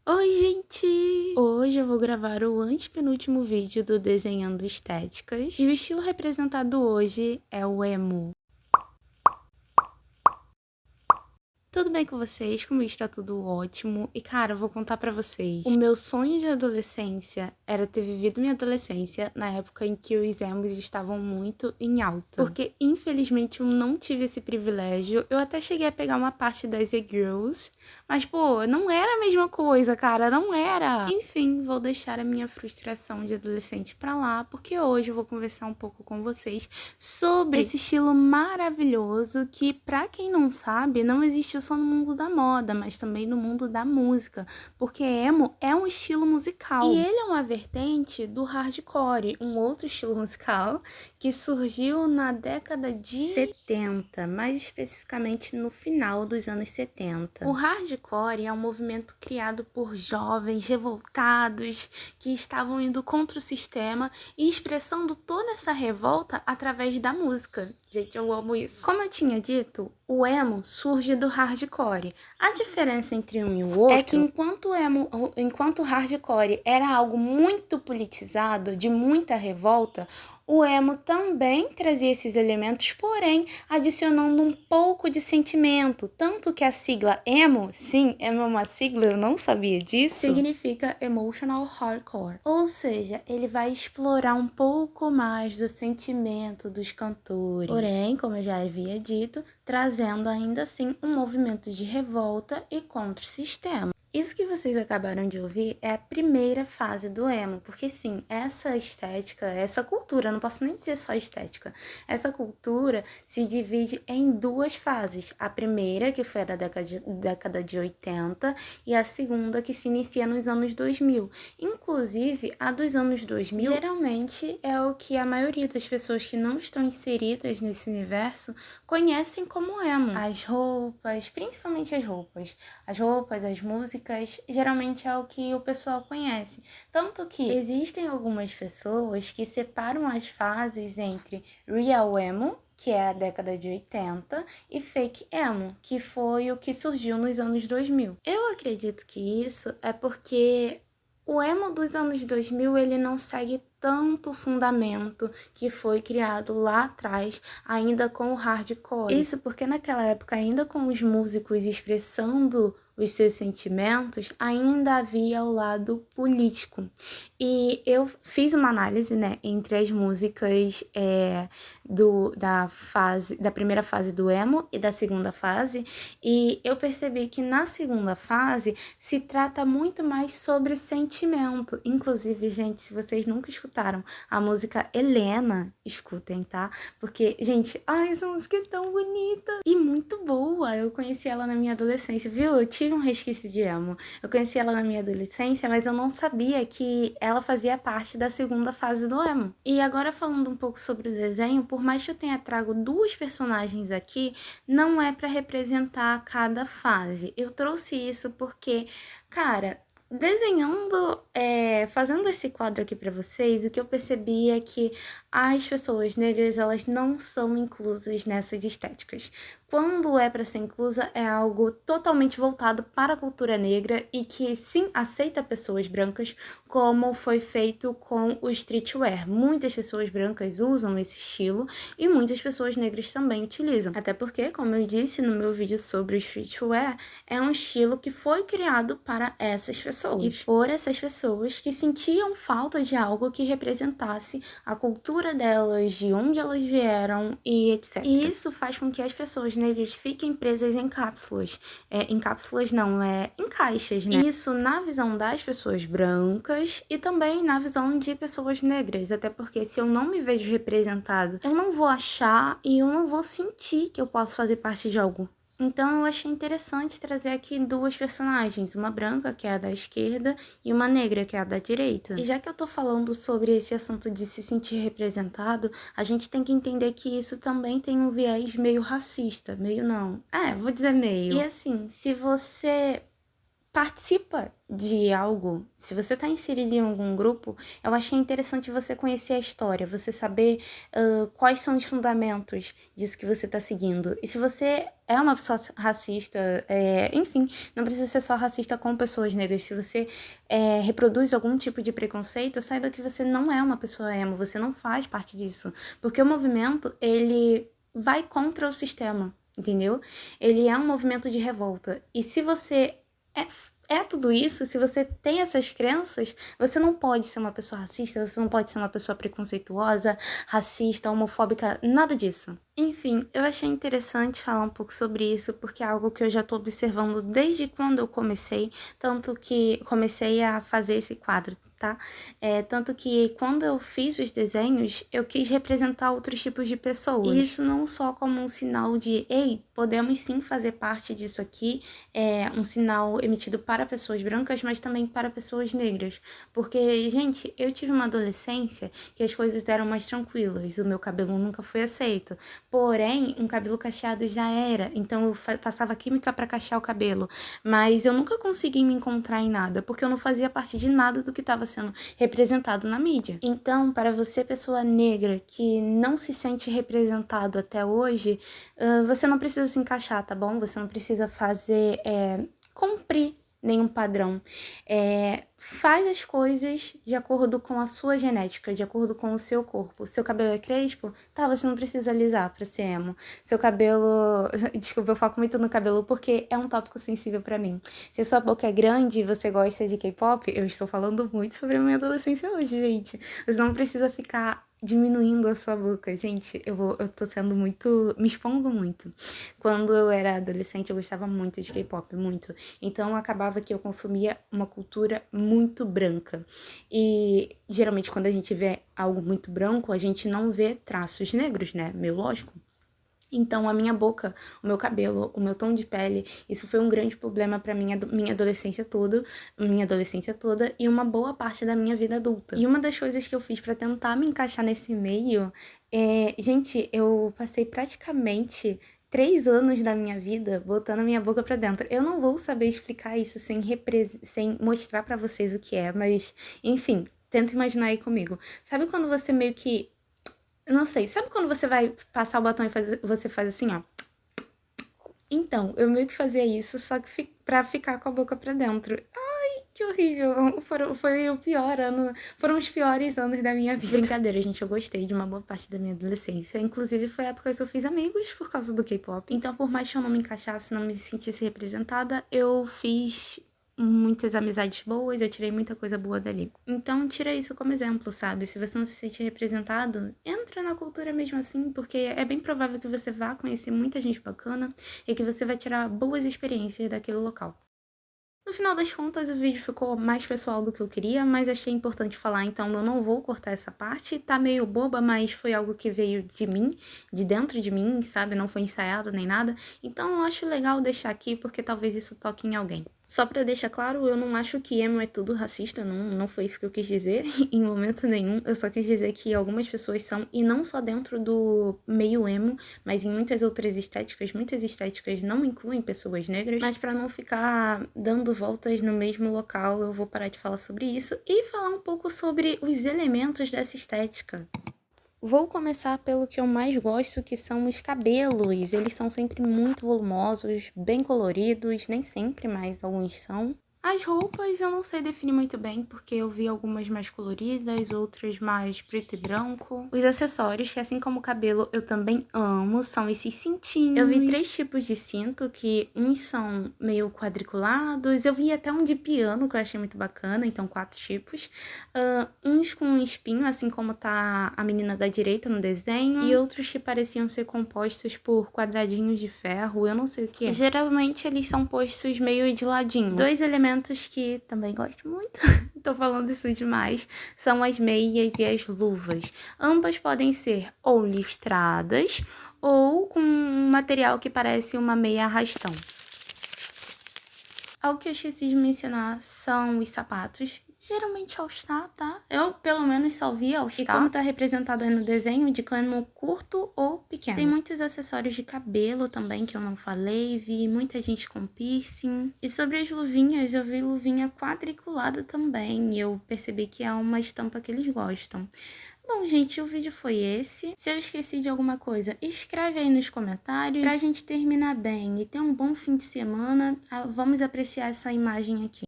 Oi, gente! Hoje eu vou gravar o antepenúltimo vídeo do Desenhando Estéticas. E o estilo representado hoje é o emo. Tudo bem com vocês? Comigo está tudo ótimo. E, cara, eu vou contar pra vocês. O meu sonho de adolescência era ter vivido minha adolescência na época em que os emos estavam muito em alta. Porque, infelizmente, eu não tive esse privilégio. Eu até cheguei a pegar uma parte das e-girls, mas, pô, não era a mesma coisa, cara. Não era! Enfim, vou deixar a minha frustração de adolescente pra lá, porque hoje eu vou conversar um pouco com vocês sobre esse estilo maravilhoso que, pra quem não sabe, não existe só no mundo da moda, mas também no mundo da música, porque emo é um estilo musical. E ele é uma vertente do hardcore, um outro estilo musical que surgiu na década de 70, mais especificamente no final dos anos 70. O hardcore é um movimento criado por jovens revoltados que estavam indo contra o sistema e expressando toda essa revolta através da música. Gente, eu amo isso. Como eu tinha dito, o emo surge do hardcore. A diferença entre um e o outro é que enquanto o hardcore era algo muito politizado, de muita revolta, o emo também trazia esses elementos, porém adicionando um pouco de sentimento. Tanto que a sigla emo, sim, emo é uma sigla, eu não sabia disso, significa Emotional Hardcore. Ou seja, ele vai explorar um pouco mais do sentimento dos cantores. Porém, como eu já havia dito, trazendo ainda assim um movimento de revolta e contra o sistema. Isso que vocês acabaram de ouvir é a primeira fase do emo, porque sim, essa estética, essa cultura, não posso nem dizer só estética, essa cultura se divide em duas fases. A primeira, que foi a da década de 80, e a segunda, que se inicia nos anos 2000. Inclusive, a dos anos 2000, geralmente é o que a maioria das pessoas que não estão inseridas nesse universo conhecem como emo. As roupas, principalmente as roupas, as músicas, geralmente é o que o pessoal conhece. Tanto que existem algumas pessoas que separam as fases entre Real Emo, que é a década de 80, e Fake Emo, que foi o que surgiu nos anos 2000. Eu acredito que isso é porque o emo dos anos 2000, ele não segue tanto fundamento que foi criado lá atrás, ainda com o hardcore. Isso porque naquela época, ainda com os músicos expressando os seus sentimentos, ainda havia o lado político. E eu fiz uma análise, né, entre as músicas da primeira fase do emo e da segunda fase, e eu percebi que na segunda fase se trata muito mais sobre sentimento. Inclusive, gente, se vocês nunca escutaram a música Helena, escutem, tá? Porque, gente, ai, essa música é tão bonita e muito boa. Eu conheci ela na minha adolescência, viu? Eu tive um resquício de emo. Eu conheci ela na minha adolescência, mas eu não sabia que ela fazia parte da segunda fase do emo. E agora falando um pouco sobre o desenho, por mais que eu tenha trago duas personagens aqui, não é para representar cada fase. Eu trouxe isso porque, cara, desenhando, fazendo esse quadro aqui para vocês, o que eu percebi é que as pessoas negras, elas não são inclusas nessas estéticas. Quando é para ser inclusa, é algo totalmente voltado para a cultura negra e que sim aceita pessoas brancas, como foi feito com o streetwear. Muitas pessoas brancas usam esse estilo e muitas pessoas negras também utilizam. Até porque, como eu disse no meu vídeo sobre o streetwear, é um estilo que foi criado para essas pessoas e por essas pessoas que sentiam falta de algo que representasse a cultura delas, de onde elas vieram e etc. E isso faz com que as pessoas negras fiquem presas em cápsulas. Em cápsulas não, em caixas, né? Isso na visão das pessoas brancas e também na visão de pessoas negras. Até porque se eu não me vejo representado, eu não vou achar e eu não vou sentir que eu posso fazer parte de algo. Então eu achei interessante trazer aqui duas personagens, uma branca, que é a da esquerda, e uma negra, que é a da direita. E já que eu tô falando sobre esse assunto de se sentir representado, a gente tem que entender que isso também tem um viés meio racista, meio não, vou dizer meio. E assim, se você participa de algo, se você está inserido em algum grupo, eu achei interessante você conhecer a história, você saber quais são os fundamentos disso que você está seguindo. E se você é uma pessoa racista, enfim, não precisa ser só racista com pessoas negras. Se você reproduz algum tipo de preconceito, saiba que você não é uma pessoa emo, você não faz parte disso. Porque o movimento, ele vai contra o sistema, entendeu? Ele é um movimento de revolta. E se você é tudo isso, se você tem essas crenças, você não pode ser uma pessoa racista, você não pode ser uma pessoa preconceituosa, racista, homofóbica, nada disso. Enfim, eu achei interessante falar um pouco sobre isso, porque é algo que eu já tô observando desde quando eu comecei, tanto que comecei a fazer esse quadro, tá? Tanto que quando eu fiz os desenhos, eu quis representar outros tipos de pessoas. E isso não só como um sinal de, ei, podemos sim fazer parte disso aqui, um sinal emitido para pessoas brancas, mas também para pessoas negras. Porque, gente, eu tive uma adolescência que as coisas eram mais tranquilas, o meu cabelo nunca foi aceito. Porém, um cabelo cacheado já era, então eu passava química para cachear o cabelo. Mas eu nunca consegui me encontrar em nada, porque eu não fazia parte de nada do que estava sendo representado na mídia. Então, para você, pessoa negra, que não se sente representado até hoje, você não precisa se encaixar, tá bom? Você não precisa fazer, cumprir nenhum padrão. Faz as coisas de acordo com a sua genética, de acordo com o seu corpo. Seu cabelo é crespo? Tá, você não precisa alisar pra ser emo. Seu cabelo... Desculpa, eu foco muito no cabelo porque é um tópico sensível pra mim. Se a sua boca é grande e você gosta de K-pop, eu estou falando muito sobre a minha adolescência hoje, gente. Você não precisa ficar diminuindo a sua boca. Gente, eu tô sendo muito... me expondo muito. Quando eu era adolescente, eu gostava muito de K-pop, muito. Então, acabava que eu consumia uma cultura muito branca. E, geralmente, quando a gente vê algo muito branco, a gente não vê traços negros, né? Meio lógico. Então, a minha boca, o meu cabelo, o meu tom de pele, isso foi um grande problema pra minha adolescência toda e uma boa parte da minha vida adulta. E uma das coisas que eu fiz pra tentar me encaixar nesse meio gente, eu passei praticamente 3 anos da minha vida botando a minha boca pra dentro. Eu não vou saber explicar isso sem mostrar pra vocês o que é, mas, enfim, tenta imaginar aí comigo. Sabe quando você meio que... Eu não sei, sabe quando você vai passar o batom e você faz assim, ó? Então, eu meio que fazia isso, só que pra ficar com a boca pra dentro. Ai, que horrível. Foi o pior ano, foram os piores anos da minha vida. Brincadeira, gente, eu gostei de uma boa parte da minha adolescência. Inclusive, foi a época que eu fiz amigos por causa do K-pop. Então, por mais que eu não me encaixasse, não me sentisse representada, eu fiz muitas amizades boas, eu tirei muita coisa boa dali. Então, tira isso como exemplo, sabe? Se você não se sente representado, entra na cultura mesmo assim, porque é bem provável que você vá conhecer muita gente bacana e que você vai tirar boas experiências daquele local. No final das contas, o vídeo ficou mais pessoal do que eu queria, mas achei importante falar, então eu não vou cortar essa parte. Tá meio boba, mas foi algo que veio de mim, de dentro de mim, sabe? Não foi ensaiado nem nada. Então eu acho legal deixar aqui, porque talvez isso toque em alguém. Só pra deixar claro, eu não acho que emo é tudo racista, não foi isso que eu quis dizer em momento nenhum. Eu só quis dizer que algumas pessoas são, e não só dentro do meio emo, mas em muitas outras estéticas. Muitas estéticas não incluem pessoas negras, mas pra não ficar dando voltas no mesmo local, eu vou parar de falar sobre isso e falar um pouco sobre os elementos dessa estética. Vou começar pelo que eu mais gosto, que são os cabelos. Eles são sempre muito volumosos, bem coloridos, nem sempre, mas alguns são. As roupas eu não sei definir muito bem, porque eu vi algumas mais coloridas, outras mais preto e branco. Os acessórios, que assim como o cabelo eu também amo, são esses cintinhos. Eu vi 3 tipos de cinto, que uns são meio quadriculados, eu vi até um de piano, que eu achei muito bacana, então 4 tipos. Uns com espinho, assim como tá a menina da direita no desenho, e outros que pareciam ser compostos por quadradinhos de ferro, eu não sei o que é. Geralmente eles são postos meio de ladinho. 2 elementos que também gosto muito, tô falando isso demais, são as meias e as luvas. Ambas podem ser ou listradas ou com um material que parece uma meia arrastão. Algo que eu esqueci de mencionar são os sapatos. geralmente All Star, tá? Eu, pelo menos, só vi All Star. E como tá representado aí no desenho, de cano curto ou pequeno. Tem muitos acessórios de cabelo também, que eu não falei. Vi muita gente com piercing. E sobre as luvinhas, eu vi luvinha quadriculada também. E eu percebi que é uma estampa que eles gostam. Bom, gente, o vídeo foi esse. Se eu esqueci de alguma coisa, escreve aí nos comentários. Pra gente terminar bem e ter um bom fim de semana, vamos apreciar essa imagem aqui.